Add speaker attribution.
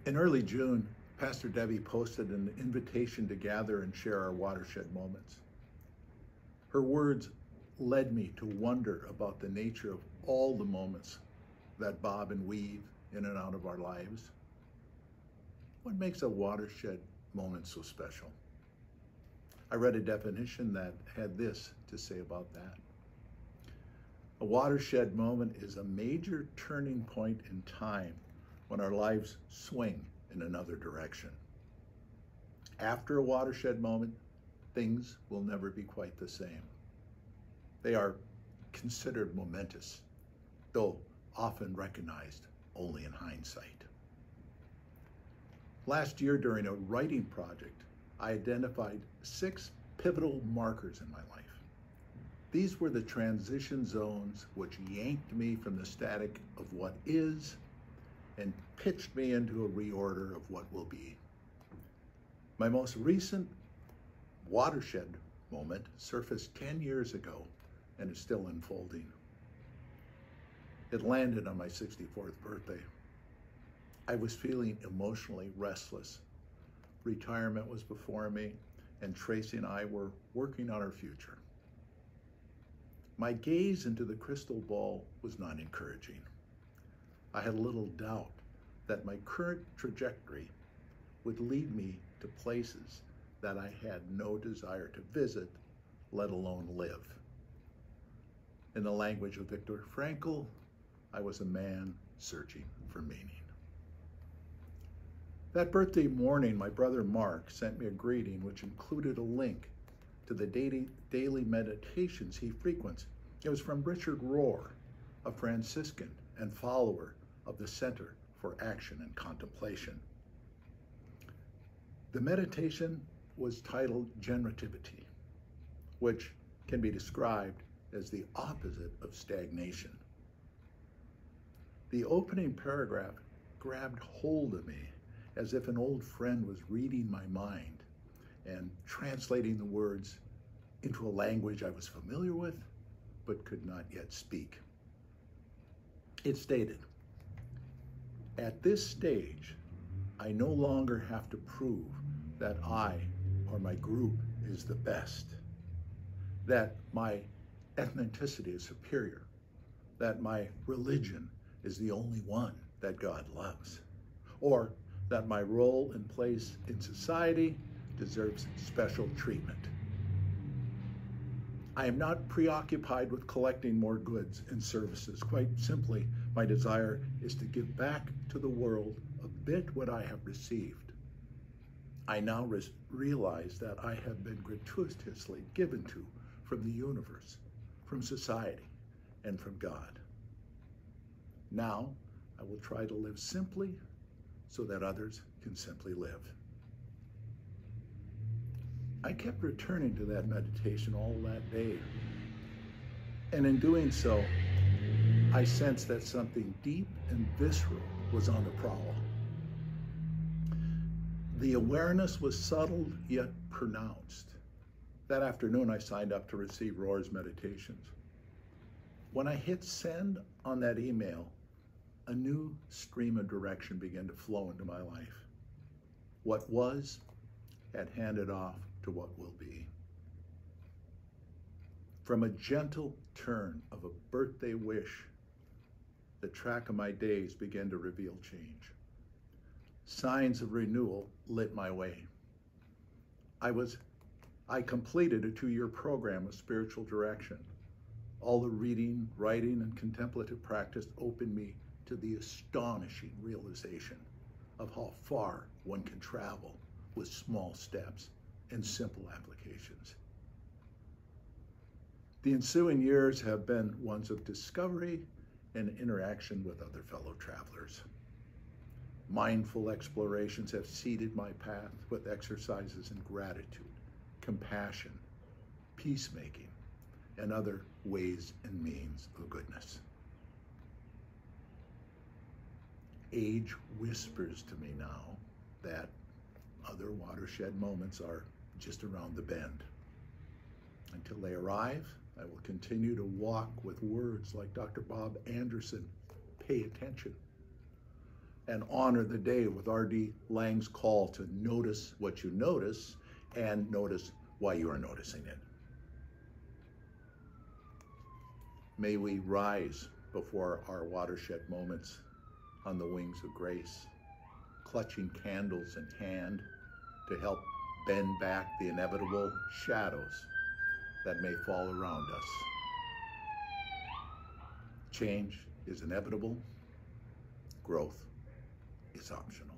Speaker 1: In early June, Pastor Debbie posted an invitation to gather and share our watershed moments. Her words led me to wonder about the nature of all the moments that bob and weave in and out of our lives. What makes a watershed moment so special? I read a definition that had this to say about that. A watershed moment is a major turning point in time when our lives swing in another direction. After a watershed moment, things will never be quite the same. They are considered momentous, though often recognized only in hindsight. Last year, during a writing project, I identified 6 pivotal markers in my life. These were the transition zones which yanked me from the static of what is and pitched me into a reorder of what will be. My most recent watershed moment surfaced 10 years ago and is still unfolding. It landed on my 64th birthday. I was feeling emotionally restless. Retirement was before me, and Tracy and I were working on our future. My gaze into the crystal ball was not encouraging. I had little doubt that my current trajectory would lead me to places that I had no desire to visit, let alone live. In the language of Viktor Frankl, I was a man searching for meaning. That birthday morning, my brother Mark sent me a greeting which included a link to the daily meditations he frequents. It was from Richard Rohr, a Franciscan and follower of the Center for Action and Contemplation. The meditation was titled Generativity, which can be described as the opposite of stagnation. The opening paragraph grabbed hold of me as if an old friend was reading my mind and translating the words into a language I was familiar with but could not yet speak. It stated, "At this stage, I no longer have to prove that I or my group is the best, that my ethnicity is superior, that my religion is the only one that God loves, or that my role and place in society deserves special treatment. I am not preoccupied with collecting more goods and services. Quite simply, my desire is to give back to the world a bit what I have received. I now realize that I have been gratuitously given to from the universe, from society, and from God. Now, I will try to live simply so that others can simply live." I kept returning to that meditation all that day. And in doing so, I sensed that something deep and visceral was on the prowl. The awareness was subtle yet pronounced. That afternoon, I signed up to receive Rohr's meditations. When I hit send on that email, a new stream of direction began to flow into my life. What was had handed off to what will be. From a gentle turn of a birthday wish, the track of my days began to reveal change. Signs of renewal lit my way. I completed a 2-year program of spiritual direction. All the reading, writing, and contemplative practice opened me to the astonishing realization of how far one can travel with small steps and simple applications. The ensuing years have been ones of discovery and interaction with other fellow travelers. Mindful explorations have seeded my path with exercises in gratitude, compassion, peacemaking, and other ways and means of goodness. Age whispers to me now that other watershed moments are just around the bend. Until they arrive, I will continue to walk with words like Dr. Bob Anderson, pay attention. and honor the day with R.D. Laing's call to notice what you notice and notice why you are noticing it. May we rise before our watershed moments on the wings of grace, clutching candles in hand to help bend back the inevitable shadows that may fall around us. Change is inevitable. Growth is optional.